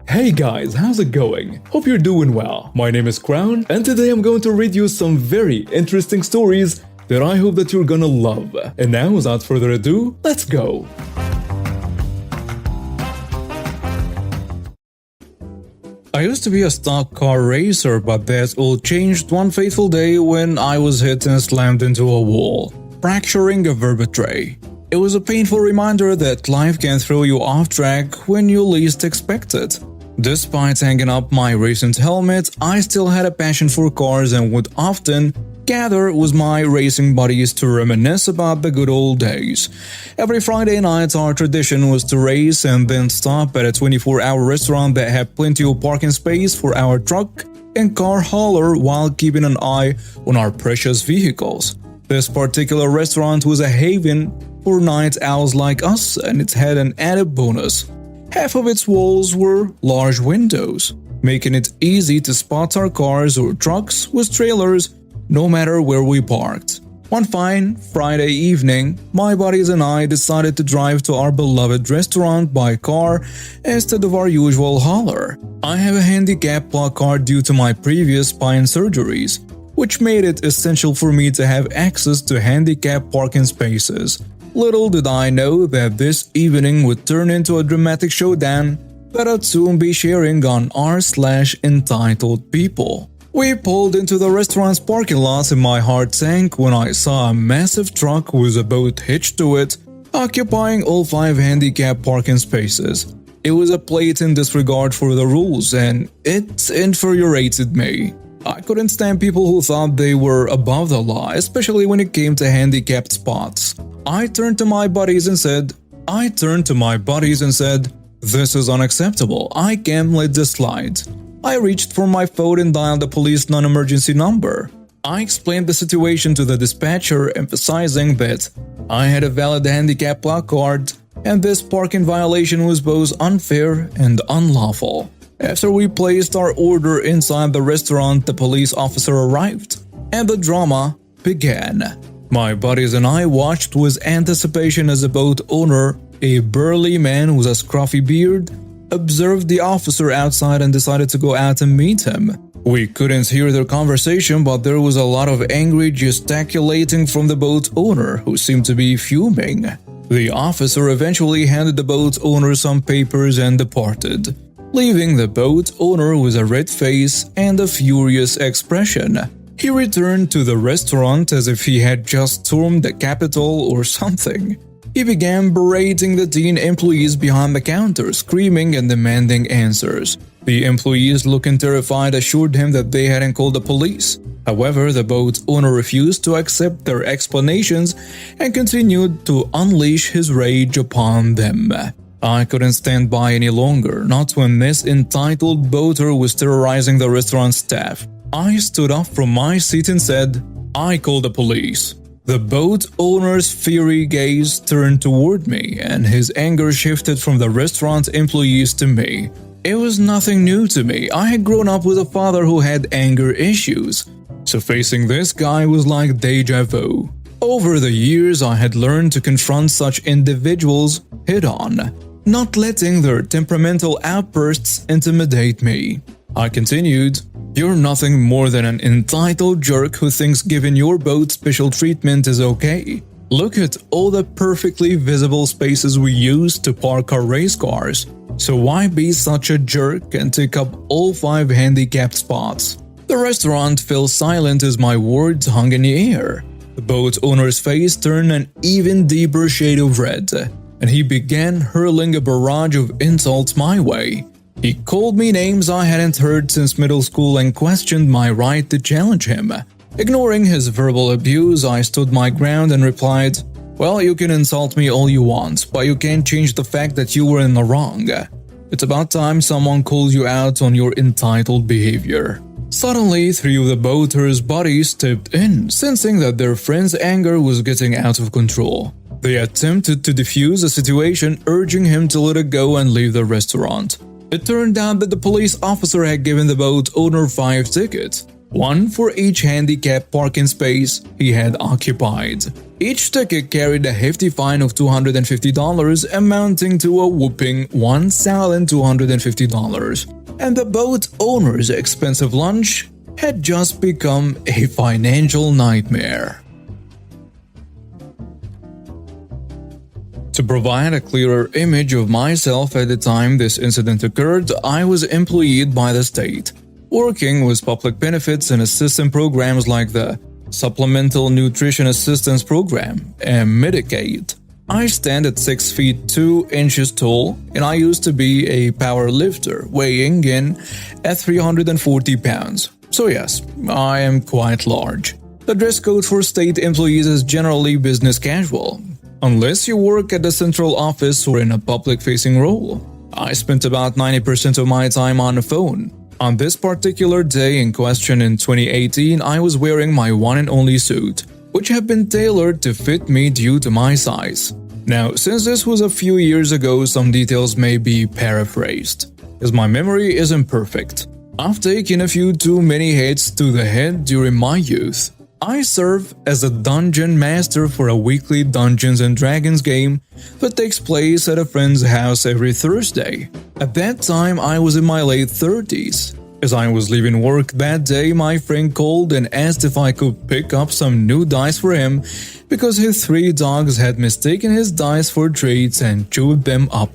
Hey guys, how's it going? Hope you're doing well. My name is Crown, and today I'm going to read you some very interesting stories that I hope that you're gonna love. And now, without further ado, let's go! I used to be a stock car racer, but that all changed one fateful day when I was hit and slammed into a wall, fracturing a vertebrae. It was a painful reminder that life can throw you off track when you least expect it. Despite hanging up my recent helmet, I still had a passion for cars and would often gather with my racing buddies to reminisce about the good old days. Every Friday night, our tradition was to race and then stop at a 24-hour restaurant that had plenty of parking space for our truck and car hauler while keeping an eye on our precious vehicles. This particular restaurant was a haven for night owls like us, and it had an added bonus. Half of its walls were large windows, making it easy to spot our cars or trucks with trailers no matter where we parked. One fine Friday evening, my buddies and I decided to drive to our beloved restaurant by car instead of our usual hauler. I have a handicap placard due to my previous spine surgeries, which made it essential for me to have access to handicapped parking spaces. Little did I know that this evening would turn into a dramatic showdown that I'd soon be sharing on r/entitled people. We pulled into the restaurant's parking lot and my heart sank when I saw a massive truck with a boat hitched to it, occupying all 5 handicapped parking spaces. It was a blatant disregard for the rules, and it infuriated me. I couldn't stand people who thought they were above the law, especially when it came to handicapped spots. I turned to my buddies and said, "This is unacceptable. I can't let this slide." I reached for my phone and dialed the police non-emergency number. I explained the situation to the dispatcher, emphasizing that I had a valid handicap placard and this parking violation was both unfair and unlawful. After we placed our order inside the restaurant, the police officer arrived, and the drama began. My buddies and I watched with anticipation as the boat owner, a burly man with a scruffy beard, observed the officer outside and decided to go out and meet him. We couldn't hear their conversation, but there was a lot of angry gesticulating from the boat owner, who seemed to be fuming. The officer eventually handed the boat owner some papers and departed, leaving the boat owner with a red face and a furious expression. He returned to the restaurant as if he had just stormed the Capitol or something. He began berating the teen employees behind the counter, screaming and demanding answers. The employees, looking terrified, assured him that they hadn't called the police. However, the boat owner refused to accept their explanations and continued to unleash his rage upon them. I couldn't stand by any longer, not when this entitled boater was terrorizing the restaurant staff. I stood up from my seat and said, "I call the police." The boat owner's fiery gaze turned toward me, and his anger shifted from the restaurant employees to me. It was nothing new to me. I had grown up with a father who had anger issues, so facing this guy was like deja vu. Over the years, I had learned to confront such individuals head-on, not letting their temperamental outbursts intimidate me. I continued, "You're nothing more than an entitled jerk who thinks giving your boat special treatment is okay. Look at all the perfectly visible spaces we use to park our race cars. So why be such a jerk and take up all 5 handicapped spots?" The restaurant fell silent as my words hung in the air. The boat owner's face turned an even deeper shade of red, and he began hurling a barrage of insults my way. He called me names I hadn't heard since middle school and questioned my right to challenge him. Ignoring his verbal abuse, I stood my ground and replied, "Well, you can insult me all you want, but you can't change the fact that you were in the wrong. It's about time someone calls you out on your entitled behavior." Suddenly, 3 of the boater's buddies stepped in, sensing that their friend's anger was getting out of control. They attempted to defuse the situation, urging him to let it go and leave the restaurant. It turned out that the police officer had given the boat owner 5 tickets, 1 for each handicapped parking space he had occupied. Each ticket carried a hefty fine of $250, amounting to a whopping $1,250. And the boat owner's expensive lunch had just become a financial nightmare. To provide a clearer image of myself at the time this incident occurred, I was employed by the state, working with public benefits and assistance programs like the Supplemental Nutrition Assistance Program and Medicaid. I stand at 6 feet 2 inches tall, and I used to be a power lifter, weighing in at 340 pounds. So yes, I am quite large. The dress code for state employees is generally business casual, unless you work at the central office or in a public-facing role. I spent about 90% of my time on the phone. On this particular day in question in 2018, I was wearing my one and only suit, which had been tailored to fit me due to my size. Now, since this was a few years ago, some details may be paraphrased, as my memory isn't perfect. I've taken a few too many hits to the head during my youth. I serve as a dungeon master for a weekly Dungeons & Dragons game that takes place at a friend's house every Thursday. At that time, I was in my late 30s. As I was leaving work that day, my friend called and asked if I could pick up some new dice for him because his 3 dogs had mistaken his dice for treats and chewed them up.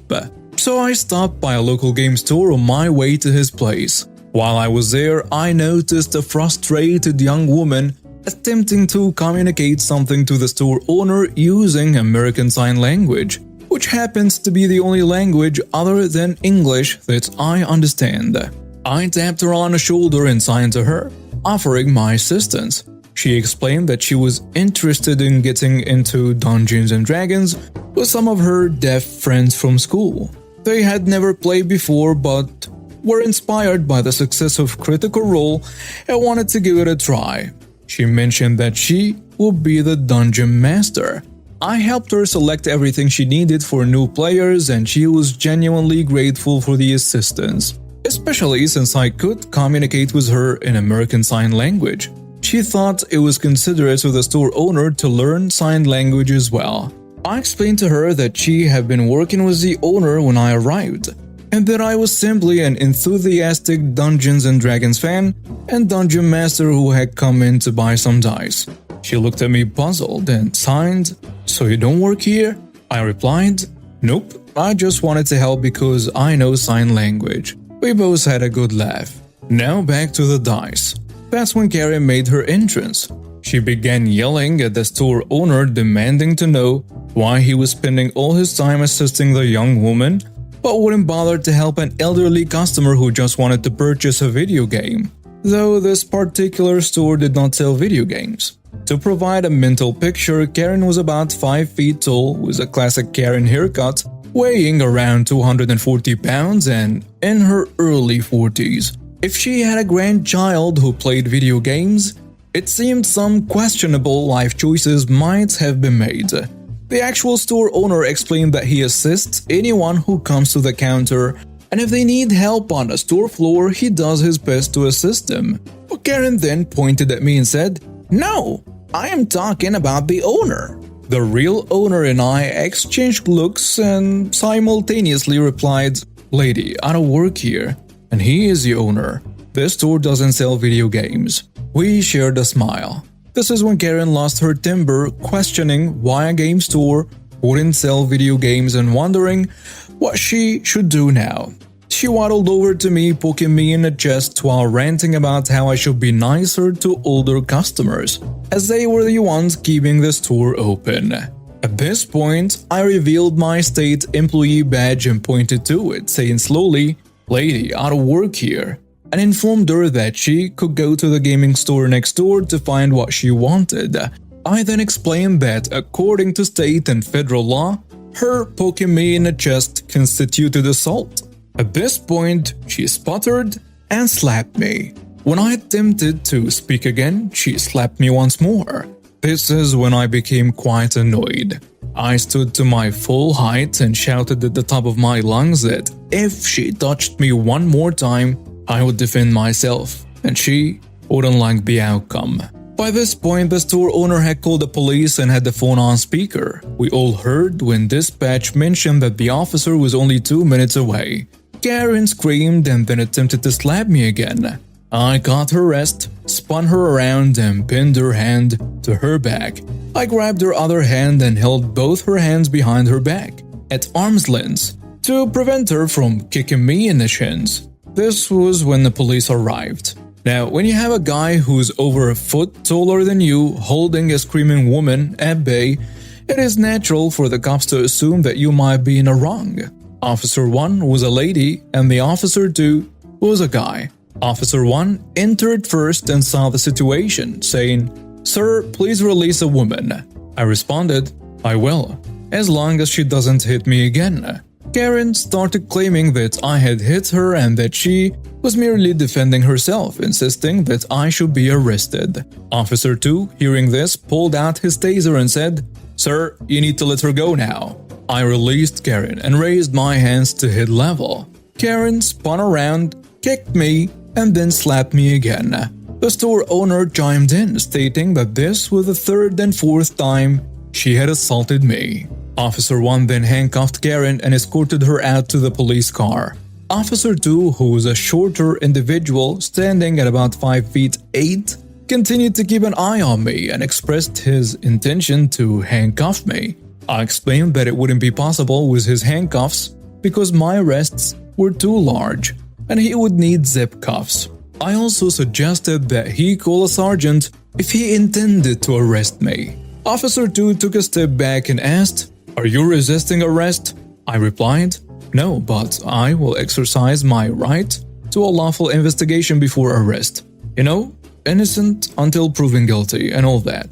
So I stopped by a local game store on my way to his place. While I was there, I noticed a frustrated young woman attempting to communicate something to the store owner using American Sign Language, which happens to be the only language other than English that I understand. I tapped her on the shoulder and signed to her, offering my assistance. She explained that she was interested in getting into Dungeons & Dragons with some of her deaf friends from school. They had never played before but were inspired by the success of Critical Role and wanted to give it a try. She mentioned that she would be the dungeon master. I helped her select everything she needed for new players, and she was genuinely grateful for the assistance, especially since I could communicate with her in American Sign Language. She thought it was considerate of the store owner to learn sign language as well. I explained to her that she had been working with the owner when I arrived, and that I was simply an enthusiastic Dungeons & Dragons fan and dungeon master who had come in to buy some dice. She looked at me puzzled and signed, "So you don't work here?" I replied, "Nope, I just wanted to help because I know sign language." We both had a good laugh. Now back to the dice. That's when Karen made her entrance. She began yelling at the store owner, demanding to know why he was spending all his time assisting the young woman but wouldn't bother to help an elderly customer who just wanted to purchase a video game, though this particular store did not sell video games. To provide a mental picture, Karen was about 5 feet tall with a classic Karen haircut, weighing around 240 pounds and in her early 40s. If she had a grandchild who played video games, it seemed some questionable life choices might have been made. The actual store owner explained that he assists anyone who comes to the counter, and if they need help on the store floor, he does his best to assist them. But Karen then pointed at me and said, "No, I am talking about the owner." The real owner and I exchanged looks and simultaneously replied, "Lady, I don't work here, and he is the owner. This store doesn't sell video games." We shared a smile. This is when Karen lost her temper, questioning why a game store wouldn't sell video games and wondering what she should do now. She waddled over to me, poking me in the chest while ranting about how I should be nicer to older customers, as they were the ones keeping the store open. At this point, I revealed my state employee badge and pointed to it, saying slowly, "Lady, I don't work here," and informed her that she could go to the gaming store next door to find what she wanted. I then explained that, according to state and federal law, her poking me in the chest constituted assault. At this point, she sputtered and slapped me. When I attempted to speak again, she slapped me once more. This is when I became quite annoyed. I stood to my full height and shouted at the top of my lungs that if she touched me one more time, I would defend myself, and she wouldn't like the outcome. By this point, the store owner had called the police and had the phone on speaker. We all heard when dispatch mentioned that the officer was only 2 minutes away. Karen screamed and then attempted to slap me again. I caught her wrist, spun her around and pinned her hand to her back. I grabbed her other hand and held both her hands behind her back, at arm's length, to prevent her from kicking me in the shins. This was when the police arrived. Now, when you have a guy who's over a foot taller than you holding a screaming woman at bay, it is natural for the cops to assume that you might be in the wrong. Officer 1 was a lady and the Officer 2 was a guy. Officer 1 entered first and saw the situation, saying, "Sir, please release a woman." I responded, "I will, as long as she doesn't hit me again." Karen started claiming that I had hit her and that she was merely defending herself, insisting that I should be arrested. Officer 2, hearing this, pulled out his taser and said, "Sir, you need to let her go now." I released Karen and raised my hands to hit level. Karen spun around, kicked me, and then slapped me again. The store owner chimed in, stating that this was the third and fourth time she had assaulted me. Officer 1 then handcuffed Karen and escorted her out to the police car. Officer 2, who was a shorter individual standing at about 5 feet 8, continued to keep an eye on me and expressed his intention to handcuff me. I explained that it wouldn't be possible with his handcuffs because my wrists were too large and he would need zip cuffs. I also suggested that he call a sergeant if he intended to arrest me. Officer 2 took a step back and asked, "Are you resisting arrest?" I replied, "No, but I will exercise my right to a lawful investigation before arrest. You know, innocent until proven guilty and all that.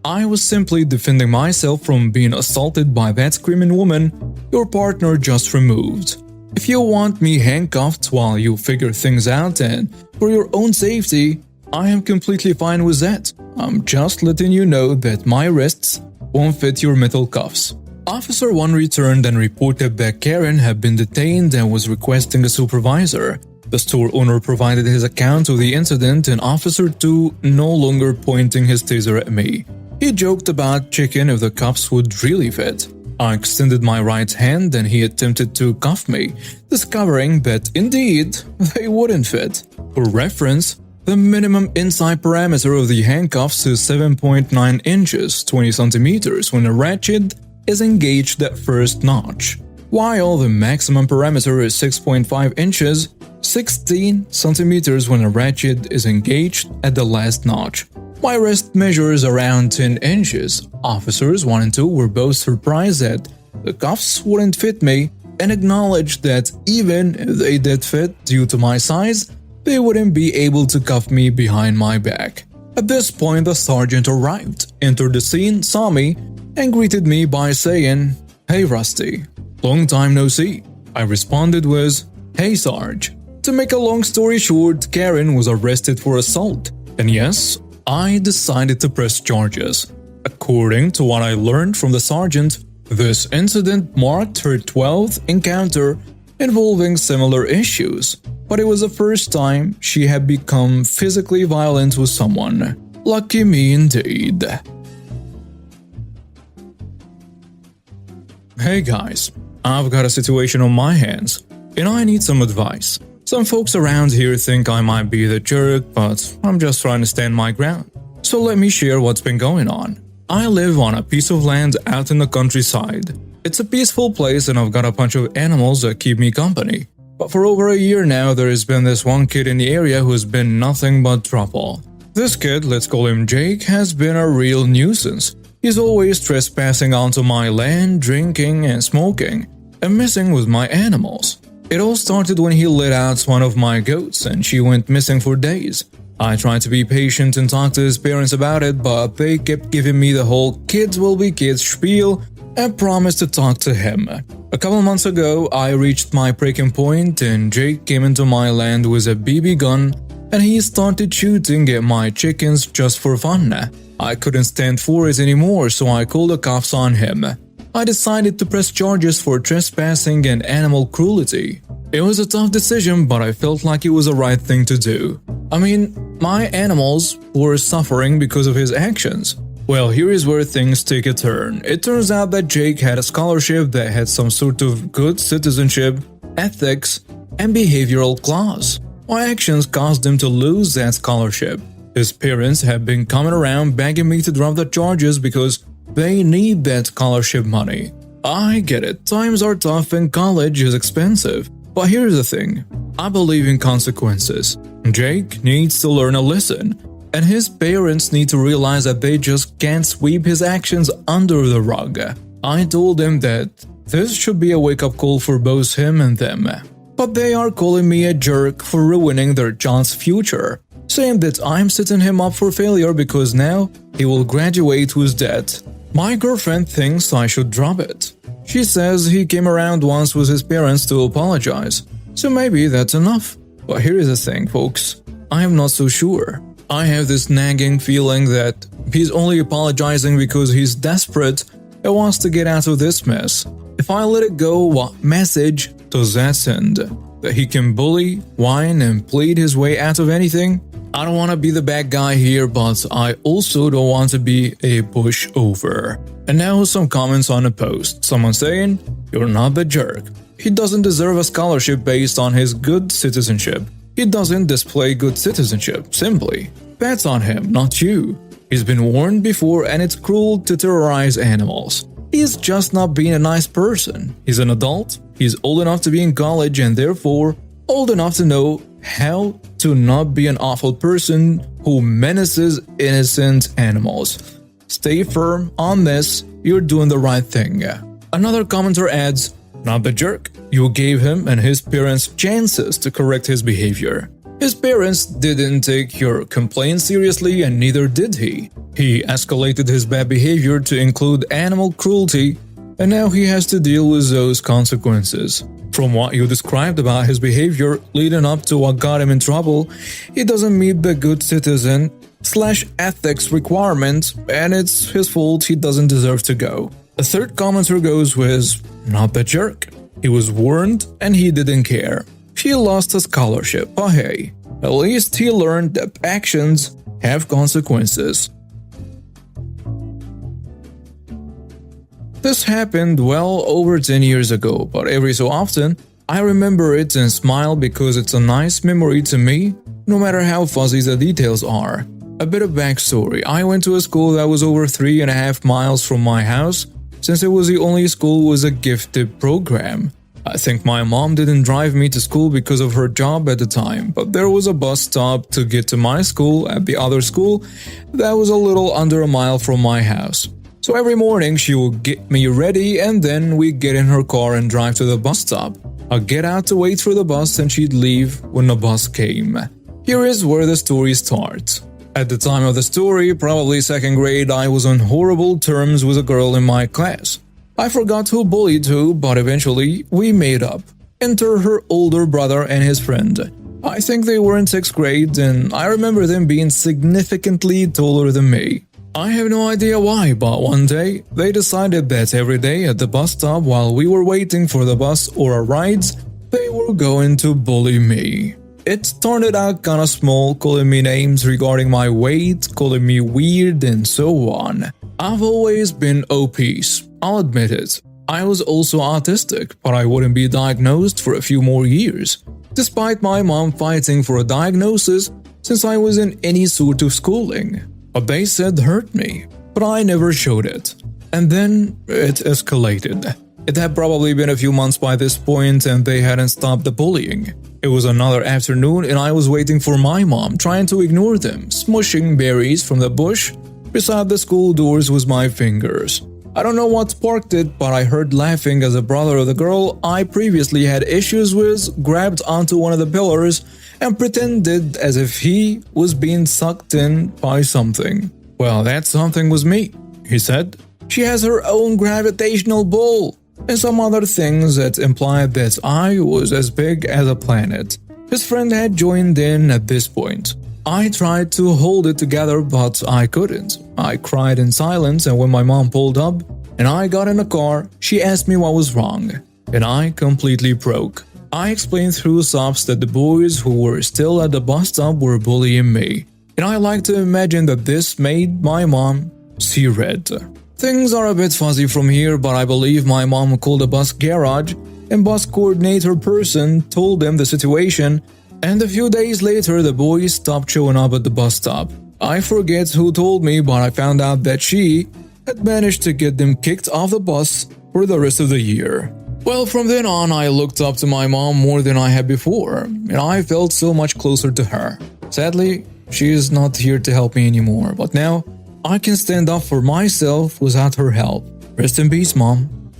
I was simply defending myself from being assaulted by that screaming woman your partner just removed. If you want me handcuffed while you figure things out and for your own safety, I am completely fine with that. I'm just letting you know that my wrists won't fit your metal cuffs." Officer 1 returned and reported that Karen had been detained and was requesting a supervisor. The store owner provided his account of the incident and Officer 2 no longer pointing his taser at me. He joked about checking if the cuffs would really fit. I extended my right hand and he attempted to cuff me, discovering that indeed they wouldn't fit. For reference, the minimum inside parameter of the handcuffs is 7.9 inches, 20 centimeters when a ratchet is engaged at first notch, while the maximum parameter is 6.5 inches, 16 centimeters when a ratchet is engaged at the last notch. My wrist measures around 10 inches. Officers 1 and 2 were both surprised that the cuffs wouldn't fit me and acknowledged that even if they did fit due to my size, they wouldn't be able to cuff me behind my back. At this point, the sergeant arrived, entered the scene, saw me, and greeted me by saying, "Hey Rusty, long time no see." I responded with, "Hey Sarge." To make a long story short, Karen was arrested for assault, and yes, I decided to press charges. According to what I learned from the sergeant, this incident marked her 12th encounter involving similar issues, but it was the first time she had become physically violent with someone. Lucky me indeed. Hey guys, I've got a situation on my hands, and I need some advice. Some folks around here think I might be the jerk, but I'm just trying to stand my ground. So let me share what's been going on. I live on a piece of land out in the countryside. It's a peaceful place and I've got a bunch of animals that keep me company. But for over a year now, there has been this one kid in the area who's been nothing but trouble. This kid, let's call him Jake, has been a real nuisance. He's always trespassing onto my land, drinking and smoking, and messing with my animals. It all started when he let out one of my goats and she went missing for days. I tried to be patient and talk to his parents about it, but they kept giving me the whole kids will be kids spiel and promised to talk to him. A couple months ago, I reached my breaking point and Jake came into my land with a BB gun and he started shooting at my chickens just for fun. I couldn't stand for it anymore, so I called the cops on him. I decided to press charges for trespassing and animal cruelty. It was a tough decision, but I felt like it was the right thing to do. I mean, My animals were suffering because of his actions. Well, here is where things take a turn. It turns out that Jake had a scholarship that had some sort of good citizenship, ethics, and behavioral clause. My actions caused him to lose that scholarship. His parents have been coming around begging me to drop the charges because they need that scholarship money. I get it, times are tough and college is expensive. But here's the thing, I believe in consequences. Jake needs to learn a lesson, and his parents need to realize that they just can't sweep his actions under the rug. I told him that this should be a wake-up call for both him and them. But they are calling me a jerk for ruining their child's future, saying that I'm setting him up for failure because now he will graduate with debt. My girlfriend thinks I should drop it. She says he came around once with his parents to apologize, so maybe that's enough. But here is the thing, folks, I am not so sure. I have this nagging feeling that he's only apologizing because he's desperate and wants to get out of this mess. If I let it go, what message does that send? That he can bully, whine, and plead his way out of anything? I don't want to be the bad guy here, but I also don't want to be a pushover. And now some comments on a post. Someone saying, "You're not the jerk. He doesn't deserve a scholarship based on his good citizenship. He doesn't display good citizenship, simply. That's on him, not you. He's been warned before and it's cruel to terrorize animals. He's just not being a nice person. He's an adult, he's old enough to be in college and therefore old enough to know how to not be an awful person who menaces innocent animals. Stay firm on this, you're doing the right thing." Another commenter adds, "Not the jerk. You gave him and his parents chances to correct his behavior. His parents didn't take your complaint seriously and neither did he. He escalated his bad behavior to include animal cruelty and now he has to deal with those consequences. From what you described about his behavior leading up to what got him in trouble, he doesn't meet the good citizen/ethics requirement and it's his fault, he doesn't deserve to go." A third commenter goes with, "Not the jerk. He was warned and he didn't care. He lost a scholarship, but hey, at least he learned that actions have consequences." This happened well over 10 years ago, but every so often, I remember it and smile because it's a nice memory to me, no matter how fuzzy the details are. A bit of backstory, I went to a school that was over 3.5 miles from my house, since it was the only school with a gifted program. I think my mom didn't drive me to school because of her job at the time, but there was a bus stop to get to my school at the other school that was a little under a mile from my house. So every morning she would get me ready and then we'd get in her car and drive to the bus stop. I'd get out to wait for the bus and she'd leave when the bus came. Here is where the story starts. At the time of the story, probably 2nd grade, I was on horrible terms with a girl in my class. I forgot who bullied who, but eventually we made up. Enter her older brother and his friend. I think they were in 6th grade and I remember them being significantly taller than me. I have no idea why, but one day, they decided that every day at the bus stop while we were waiting for the bus or our rides, they were going to bully me. It started out kinda small, calling me names regarding my weight, calling me weird and so on. I've always been obese, I'll admit it. I was also autistic, but I wouldn't be diagnosed for a few more years, despite my mom fighting for a diagnosis since I was in any sort of schooling. What they said hurt me, but I never showed it. And then it escalated. It had probably been a few months by this point and they hadn't stopped the bullying. It was another afternoon and I was waiting for my mom, trying to ignore them, smushing berries from the bush beside the school doors with my fingers. I don't know what sparked it, but I heard laughing as a brother of the girl I previously had issues with grabbed onto one of the pillars and pretended as if he was being sucked in by something. "Well, that something was me," he said. "She has her own gravitational pull," and some other things that implied that I was as big as a planet. His friend had joined in at this point. I tried to hold it together, but I couldn't. I cried in silence, and when my mom pulled up and I got in the car, she asked me what was wrong, and I completely broke. I explained through sobs that the boys who were still at the bus stop were bullying me, and I like to imagine that this made my mom see red. Things are a bit fuzzy from here, but I believe my mom called the bus garage, and bus coordinator person told them the situation, and a few days later the boys stopped showing up at the bus stop. I forget who told me, but I found out that she had managed to get them kicked off the bus for the rest of the year. Well, from then on, I looked up to my mom more than I had before, and I felt so much closer to her. Sadly, she is not here to help me anymore, but now I can stand up for myself without her help. Rest in peace, Mom.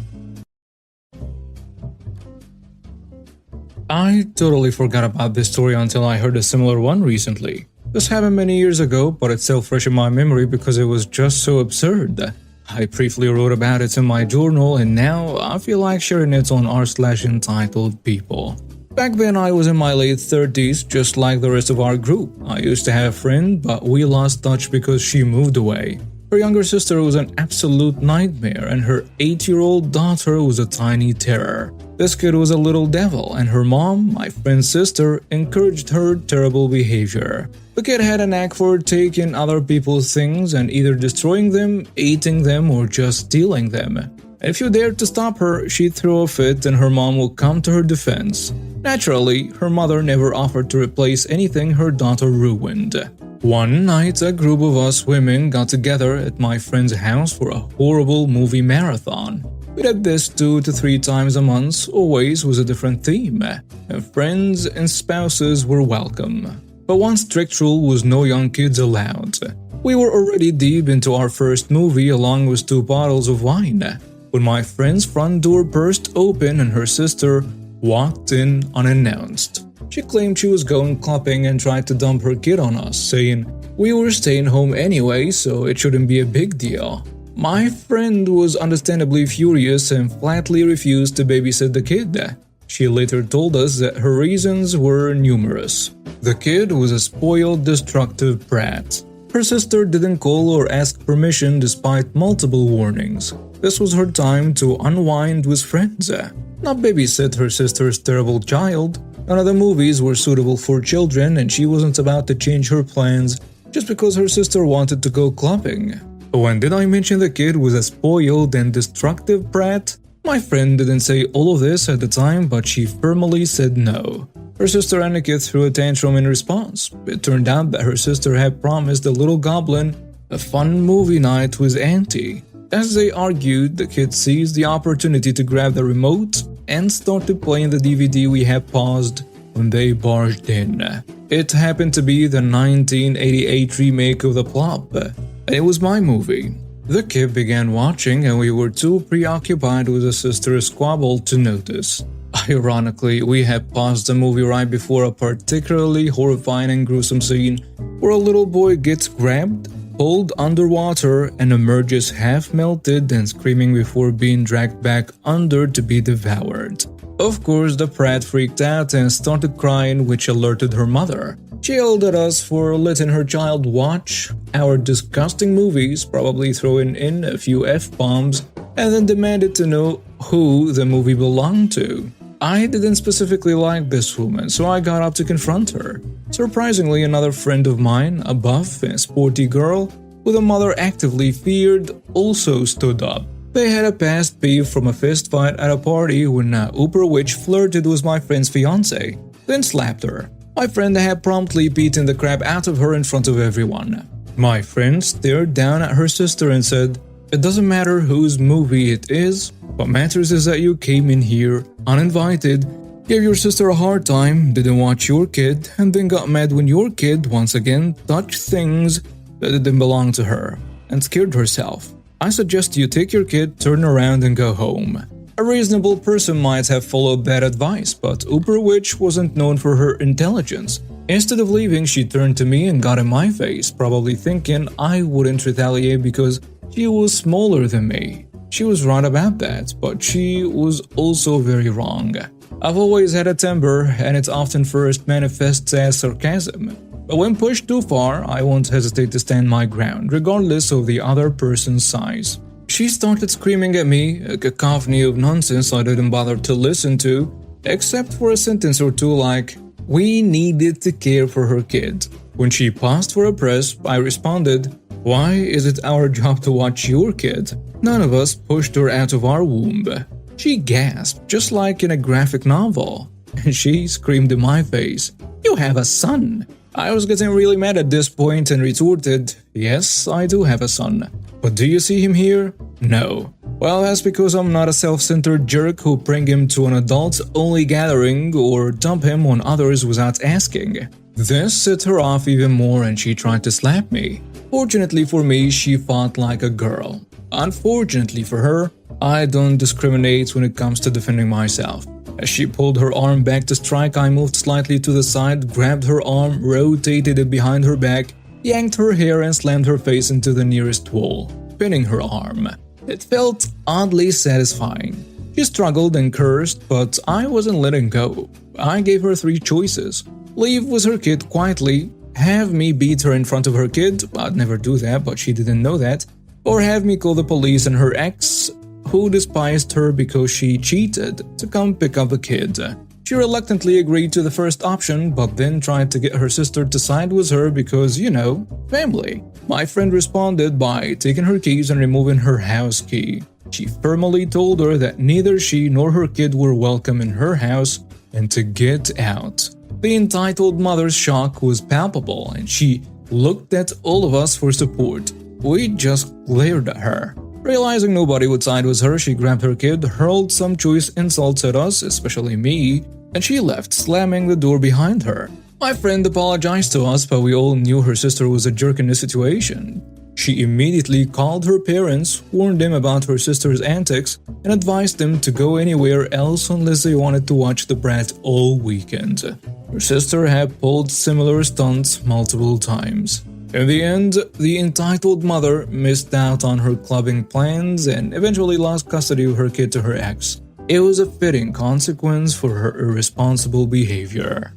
I totally forgot about this story until I heard a similar one recently. This happened many years ago, but it's still fresh in my memory because it was just so absurd. I briefly wrote about it in my journal, and now I feel like sharing it on r/entitled people. Back then I was in my late 30s, just like the rest of our group. I used to have a friend, but we lost touch because she moved away. Her younger sister was an absolute nightmare, and her 8-year-old daughter was a tiny terror. This kid was a little devil, and her mom, my friend's sister, encouraged her terrible behavior. The kid had a knack for taking other people's things and either destroying them, eating them, or just stealing them. And if you dared to stop her, she'd throw a fit and her mom would come to her defense. Naturally, her mother never offered to replace anything her daughter ruined. One night, a group of us women got together at my friend's house for a horrible movie marathon. We did this 2 to 3 times a month, always with a different theme, and friends and spouses were welcome. But one strict rule was no young kids allowed. We were already deep into our first movie along with 2 bottles of wine, when my friend's front door burst open and her sister walked in unannounced. She claimed she was going clubbing and tried to dump her kid on us, saying we were staying home anyway, so it shouldn't be a big deal. My friend was understandably furious and flatly refused to babysit the kid. She later told us that her reasons were numerous. The kid was a spoiled, destructive brat. Her sister didn't call or ask permission despite multiple warnings. This was her time to unwind with friends, not babysit her sister's terrible child. None of the movies were suitable for children, and she wasn't about to change her plans just because her sister wanted to go clubbing. When did I mention the kid was a spoiled and destructive brat? My friend didn't say all of this at the time, but she firmly said no. Her sister and the kid threw a tantrum in response. It turned out that her sister had promised the little goblin a fun movie night with Auntie. As they argued, the kid seized the opportunity to grab the remote and started playing the DVD we had paused when they barged in. It happened to be the 1988 remake of The Plop, and it was my movie. The kid began watching, and we were too preoccupied with the sister's squabble to notice. Ironically, we had paused the movie right before a particularly horrifying and gruesome scene where a little boy gets grabbed, pulled underwater, and emerges half-melted and screaming before being dragged back under to be devoured. Of course, the brat freaked out and started crying, which alerted her mother. She yelled at us for letting her child watch our disgusting movies, probably throwing in a few F-bombs, and then demanded to know who the movie belonged to. I didn't specifically like this woman, so I got up to confront her. Surprisingly, another friend of mine, a buff and sporty girl, who the mother actively feared, also stood up. They had a past beef from a fist fight at a party when a Uber witch flirted with my friend's fiancé, then slapped her. My friend had promptly beaten the crap out of her in front of everyone. My friend stared down at her sister and said, "It doesn't matter whose movie it is. What matters is that you came in here uninvited, gave your sister a hard time, didn't watch your kid, and then got mad when your kid once again touched things that didn't belong to her and scared herself. I suggest you take your kid, turn around, and go home." A reasonable person might have followed that advice, but Uber Witch wasn't known for her intelligence. Instead of leaving, she turned to me and got in my face, probably thinking I wouldn't retaliate because she was smaller than me. She was right about that, but she was also very wrong. I've always had a temper, and it often first manifests as sarcasm. But when pushed too far, I won't hesitate to stand my ground, regardless of the other person's size. She started screaming at me, a cacophony of nonsense I didn't bother to listen to, except for a sentence or two like, "We needed to care for her kid." When she paused for a press, I responded, "Why is it our job to watch your kid? None of us pushed her out of our womb." She gasped, just like in a graphic novel, and she screamed in my face, "You have a son!" I was getting really mad at this point and retorted, "Yes, I do have a son. But do you see him here? No." Well, that's because I'm not a self-centered jerk who bring him to an adult-only gathering or dump him on others without asking. This set her off even more and she tried to slap me. Fortunately for me, she fought like a girl. Unfortunately for her, I don't discriminate when it comes to defending myself. As she pulled her arm back to strike, I moved slightly to the side, grabbed her arm, rotated it behind her back, yanked her hair and slammed her face into the nearest wall, pinning her arm. It felt oddly satisfying. She struggled and cursed, but I wasn't letting go. I gave her 3 choices. Leave with her kid quietly, have me beat her in front of her kid, I'd never do that but she didn't know that, or have me call the police and her ex, who despised her because she cheated, to come pick up the kid. She reluctantly agreed to the first option, but then tried to get her sister to side with her because, you know, family. My friend responded by taking her keys and removing her house key. She firmly told her that neither she nor her kid were welcome in her house and to get out. The entitled mother's shock was palpable and she looked at all of us for support. We just glared at her. Realizing nobody would side with her, she grabbed her kid, hurled some choice insults at us, especially me, and she left, slamming the door behind her. My friend apologized to us, but we all knew her sister was a jerk in the situation. She immediately called her parents, warned them about her sister's antics, and advised them to go anywhere else unless they wanted to watch the brat all weekend. Her sister had pulled similar stunts multiple times. In the end, the entitled mother missed out on her clubbing plans and eventually lost custody of her kid to her ex. It was a fitting consequence for her irresponsible behavior.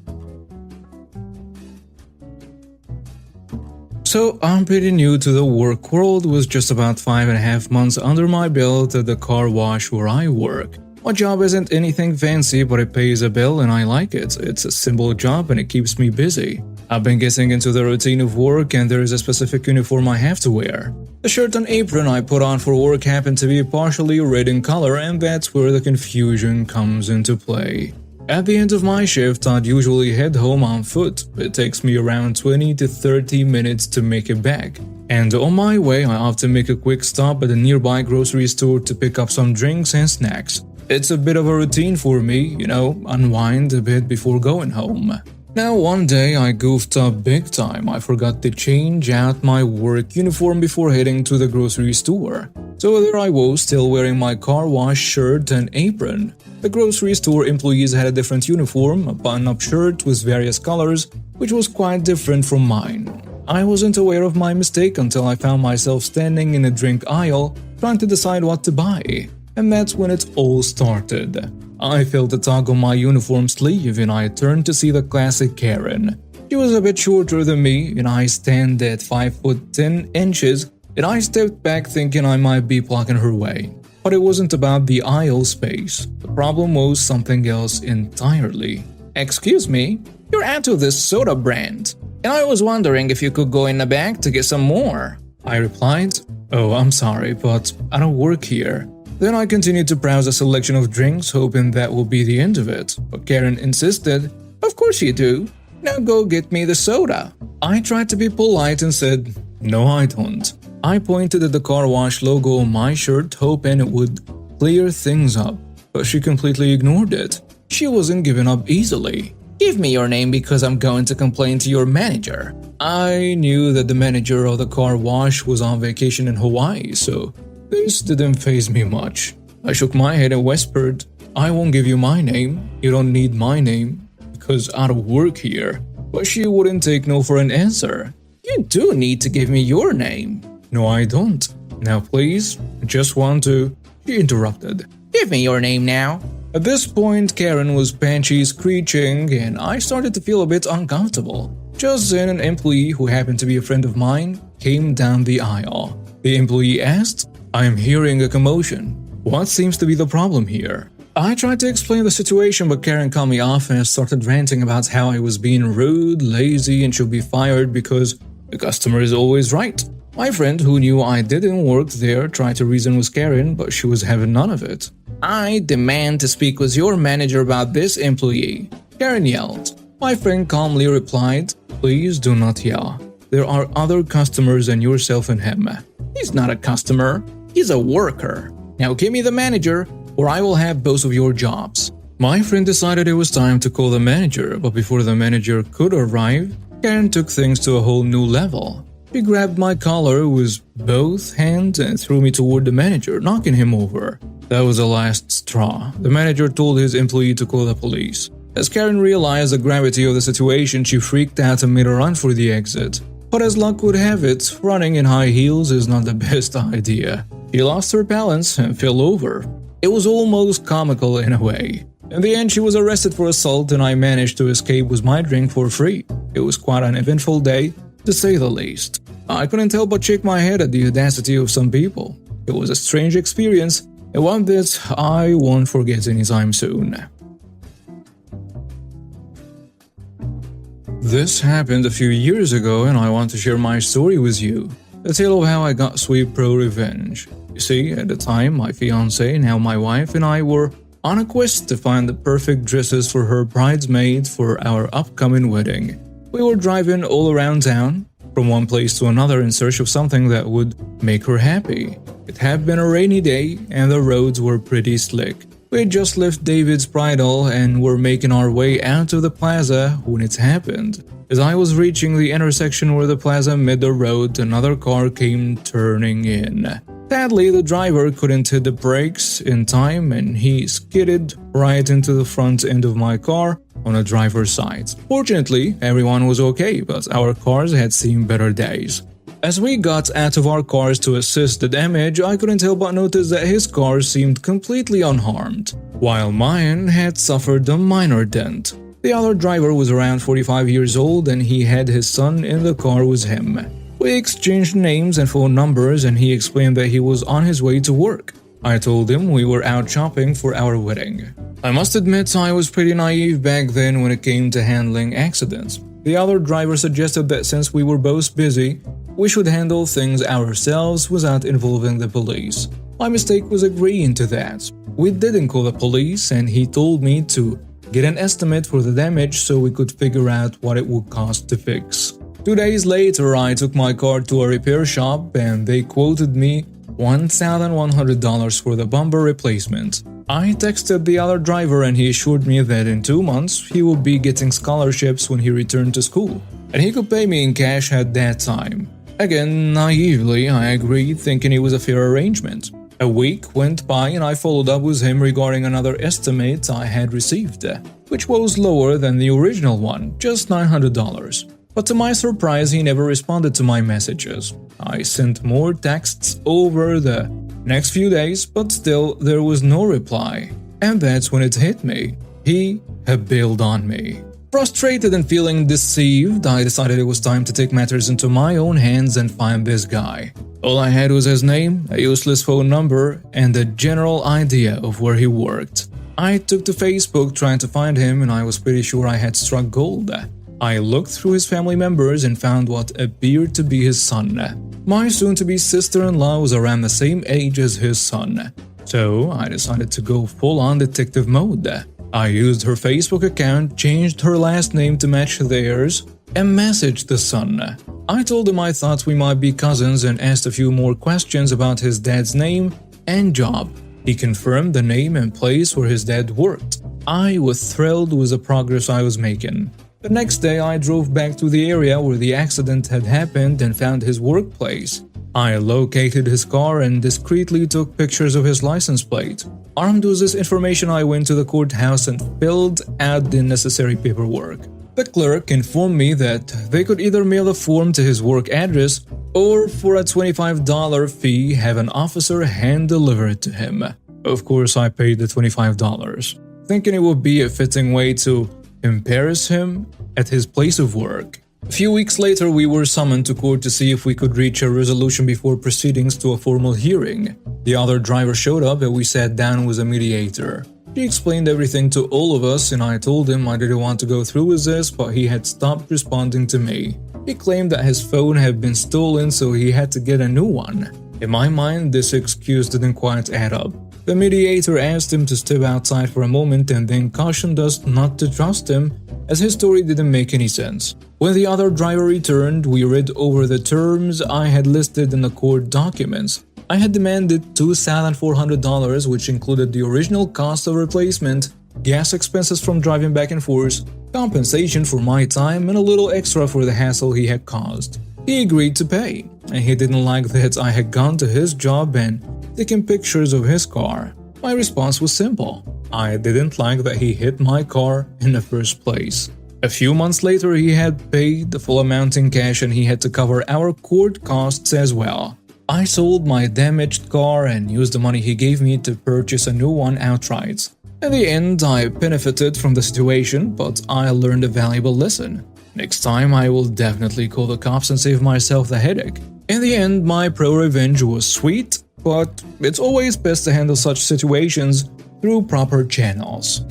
So, I'm pretty new to the work world with just about 5.5 months under my belt at the car wash where I work. My job isn't anything fancy, but it pays a bill and I like it. It's a simple job and it keeps me busy. I've been getting into the routine of work and there is a specific uniform I have to wear. The shirt and apron I put on for work happen to be partially red in color, and that's where the confusion comes into play. At the end of my shift, I'd usually head home on foot. It takes me around 20 to 30 minutes to make it back. And on my way, I often make a quick stop at a nearby grocery store to pick up some drinks and snacks. It's a bit of a routine for me, unwind a bit before going home. Now one day I goofed up big time. I forgot to change out my work uniform before heading to the grocery store. So there I was, still wearing my car wash shirt and apron. The grocery store employees had a different uniform, a button-up shirt with various colors, which was quite different from mine. I wasn't aware of my mistake until I found myself standing in a drink aisle trying to decide what to buy. And that's when it all started. I felt a tug on my uniform sleeve and I turned to see the classic Karen. She was a bit shorter than me and I stand at 5 foot 10 inches, and I stepped back thinking I might be blocking her way. But it wasn't about the aisle space. The problem was something else entirely. "Excuse me, you're out of this soda brand, and I was wondering if you could go in the back to get some more." I replied, "Oh, I'm sorry, but I don't work here." Then I continued to browse a selection of drinks, hoping that would be the end of it. But Karen insisted, "Of course you do. Now go get me the soda." I tried to be polite and said, "No, I don't." I pointed at the car wash logo on my shirt, hoping it would clear things up, but she completely ignored it. She wasn't giving up easily. "Give me your name because I'm going to complain to your manager." I knew that the manager of the car wash was on vacation in Hawaii, so this didn't faze me much. I shook my head and whispered, "I won't give you my name. You don't need my name, because I don't work here." But she wouldn't take no for an answer. "You do need to give me your name." "No, I don't. Now please, I just want to," she interrupted. "Give me your name now." At this point, Karen was banshee screeching, and I started to feel a bit uncomfortable. Just then, an employee who happened to be a friend of mine came down the aisle. The employee asked, "I am hearing a commotion. What seems to be the problem here?" I tried to explain the situation, but Karen cut me off and started ranting about how I was being rude, lazy, and should be fired because the customer is always right. My friend, who knew I didn't work there, tried to reason with Karen, but she was having none of it. "I demand to speak with your manager about this employee," Karen yelled. My friend calmly replied, "Please do not yell. There are other customers than yourself and him. He's not a customer. He's a worker. Now give me the manager, or I will have both of your jobs." My friend decided it was time to call the manager, but before the manager could arrive, Karen took things to a whole new level. She grabbed my collar with both hands and threw me toward the manager, knocking him over. That was the last straw. The manager told his employee to call the police. As Karen realized the gravity of the situation, she freaked out and made a run for the exit. But as luck would have it, running in high heels is not the best idea. She lost her balance and fell over. It was almost comical in a way. In the end, she was arrested for assault and I managed to escape with my drink for free. It was quite an eventful day, to say the least. I couldn't help but shake my head at the audacity of some people. It was a strange experience, and one that I won't forget anytime soon. This happened a few years ago and I want to share my story with you. The tale of how I got sweet pro revenge. You see, at the time, my fiancée, now my wife, and I were on a quest to find the perfect dresses for her bridesmaid for our upcoming wedding. We were driving all around town, from one place to another in search of something that would make her happy. It had been a rainy day and the roads were pretty slick. We had just left David's bridal and were making our way out of the plaza when it happened. As I was reaching the intersection where the plaza met the road, another car came turning in. Sadly, the driver couldn't hit the brakes in time and he skidded right into the front end of my car on the driver's side. Fortunately, everyone was okay, but our cars had seen better days. As we got out of our cars to assist the damage, I couldn't help but notice that his car seemed completely unharmed, while mine had suffered a minor dent. The other driver was around 45 years old and he had his son in the car with him. We exchanged names and phone numbers and he explained that he was on his way to work. I told him we were out shopping for our wedding. I must admit I was pretty naive back then when it came to handling accidents. The other driver suggested that since we were both busy, we should handle things ourselves without involving the police. My mistake was agreeing to that. We didn't call the police and he told me to get an estimate for the damage so we could figure out what it would cost to fix. 2 days later, I took my car to a repair shop and they quoted me $1,100 for the bumper replacement. I texted the other driver and he assured me that in 2 months he would be getting scholarships when he returned to school, and he could pay me in cash at that time. Again, naively, I agreed, thinking it was a fair arrangement. A week went by and I followed up with him regarding another estimate I had received, which was lower than the original one, just $900. But to my surprise, he never responded to my messages. I sent more texts over the next few days, but still there was no reply. And that's when it hit me. He had bailed on me. Frustrated and feeling deceived, I decided it was time to take matters into my own hands and find this guy. All I had was his name, a useless phone number, and a general idea of where he worked. I took to Facebook trying to find him and I was pretty sure I had struck gold. I looked through his family members and found what appeared to be his son. My soon-to-be sister-in-law was around the same age as his son, so I decided to go full-on detective mode. I used her Facebook account, changed her last name to match theirs, and messaged the son. I told him I thought we might be cousins and asked a few more questions about his dad's name and job. He confirmed the name and place where his dad worked. I was thrilled with the progress I was making. The next day, I drove back to the area where the accident had happened and found his workplace. I located his car and discreetly took pictures of his license plate. Armed with this information, I went to the courthouse and filled out the necessary paperwork. The clerk informed me that they could either mail the form to his work address or for a $25 fee have an officer hand-deliver it to him. Of course, I paid the $25, thinking it would be a fitting way to embarrass him at his place of work. A few weeks later, we were summoned to court to see if we could reach a resolution before proceedings to a formal hearing. The other driver showed up and we sat down with a mediator. She explained everything to all of us and I told him I didn't want to go through with this, but he had stopped responding to me. He claimed that his phone had been stolen, so he had to get a new one. In my mind, this excuse didn't quite add up. The mediator asked him to step outside for a moment and then cautioned us not to trust him, as his story didn't make any sense. When the other driver returned, we read over the terms I had listed in the court documents. I had demanded $2,400, which included the original cost of replacement, gas expenses from driving back and forth, compensation for my time, and a little extra for the hassle he had caused. He agreed to pay, and he didn't like that I had gone to his job and taken pictures of his car. My response was simple. I didn't like that he hit my car in the first place. A few months later, he had paid the full amount in cash and he had to cover our court costs as well. I sold my damaged car and used the money he gave me to purchase a new one outright. In the end, I benefited from the situation, but I learned a valuable lesson. Next time, I will definitely call the cops and save myself the headache. In the end, my pro-revenge was sweet, but it's always best to handle such situations through proper channels.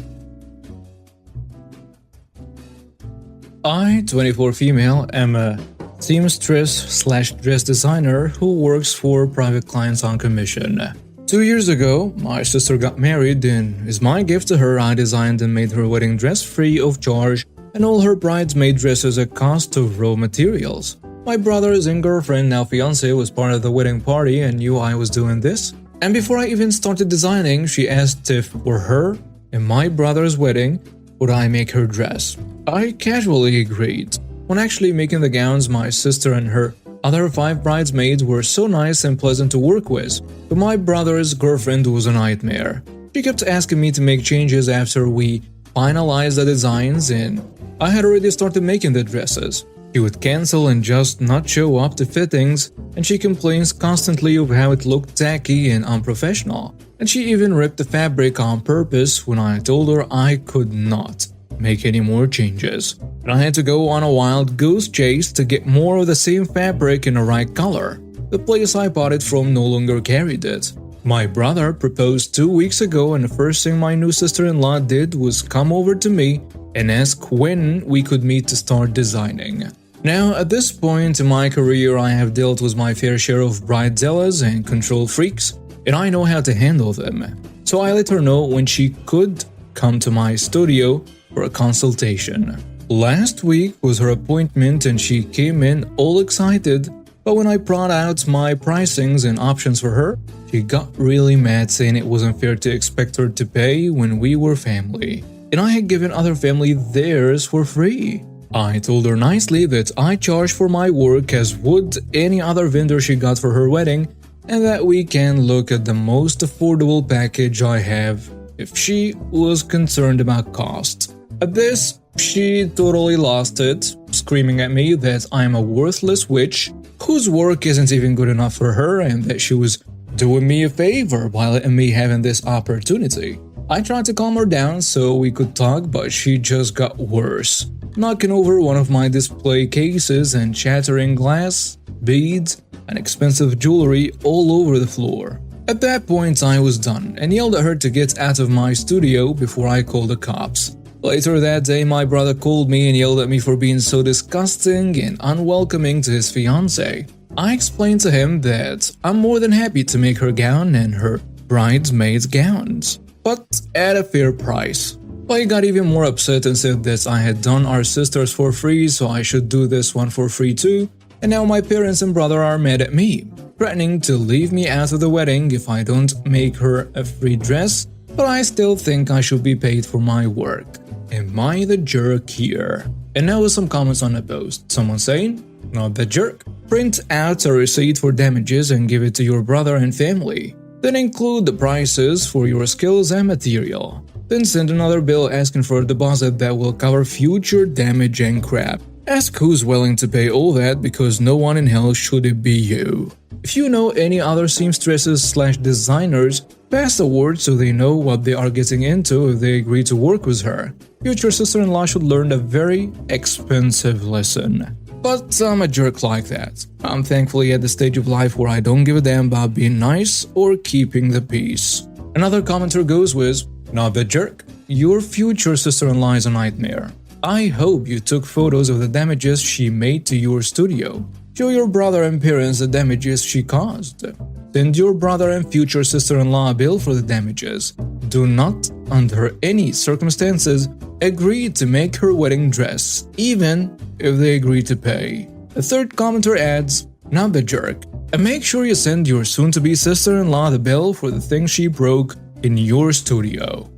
I, 24 female, am a seamstress/dress designer who works for private clients on commission. 2 years ago, my sister got married, and as my gift to her, I designed and made her wedding dress free of charge and all her bridesmaid dresses at cost of raw materials. My brother's girlfriend, now fiancé, was part of the wedding party and knew I was doing this. And before I even started designing, she asked if for her and my brother's wedding, would I make her dress. I casually agreed. When actually making the gowns, my sister and her other 5 bridesmaids were so nice and pleasant to work with, but my brother's girlfriend was a nightmare. She kept asking me to make changes after we finalized the designs and I had already started making the dresses. She would cancel and just not show up to fittings, and she complains constantly of how it looked tacky and unprofessional. And she even ripped the fabric on purpose when I told her I could not make any more changes. And I had to go on a wild goose chase to get more of the same fabric in the right color. The place I bought it from no longer carried it. My brother proposed 2 weeks ago, and the first thing my new sister-in-law did was come over to me and ask when we could meet to start designing. Now, at this point in my career, I have dealt with my fair share of bridezellas and control freaks, and I know how to handle them. So I let her know when she could come to my studio for a consultation. Last week was her appointment and she came in all excited, but when I brought out my pricings and options for her, she got really mad, saying it wasn't fair to expect her to pay when we were family, and I had given other family theirs for free. I told her nicely that I charge for my work as would any other vendor she got for her wedding, and that we can look at the most affordable package I have if she was concerned about cost. At this, she totally lost it, screaming at me that I'm a worthless witch whose work isn't even good enough for her and that she was doing me a favor by letting me having this opportunity. I tried to calm her down so we could talk, but she just got worse, knocking over one of my display cases and shattering glass, beads, and expensive jewelry all over the floor. At that point, I was done and yelled at her to get out of my studio before I called the cops. Later that day, my brother called me and yelled at me for being so disgusting and unwelcoming to his fiancée. I explained to him that I'm more than happy to make her gown and her bridesmaids' gowns, but at a fair price. But he got even more upset and said that I had done our sisters for free, so I should do this one for free too, and now my parents and brother are mad at me, threatening to leave me out of the wedding if I don't make her a free dress, but I still think I should be paid for my work. Am I the jerk here? And now with some comments on the post. Someone saying, not the jerk. Print out a receipt for damages and give it to your brother and family. Then include the prices for your skills and material. Then send another bill asking for a deposit that will cover future damage and crap. Ask who's willing to pay all that, because no one in hell should it be you. If you know any other seamstresses/designers, pass the word so they know what they are getting into if they agree to work with her. Future sister-in-law should learn a very expensive lesson. But I'm a jerk like that. I'm thankfully at the stage of life where I don't give a damn about being nice or keeping the peace. Another commenter goes with, Not the jerk. Your future sister-in-law is a nightmare. I hope you took photos of the damages she made to your studio. Show your brother and parents the damages she caused. Send your brother and future sister-in-law a bill for the damages. Do not, under any circumstances, agree to make her wedding dress, even if they agree to pay. A third commenter adds, not the jerk. And make sure you send your soon-to-be sister-in-law the bill for the things she broke in your studio.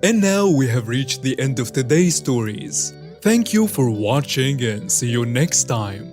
And now we have reached the end of today's stories. Thank you for watching and see you next time.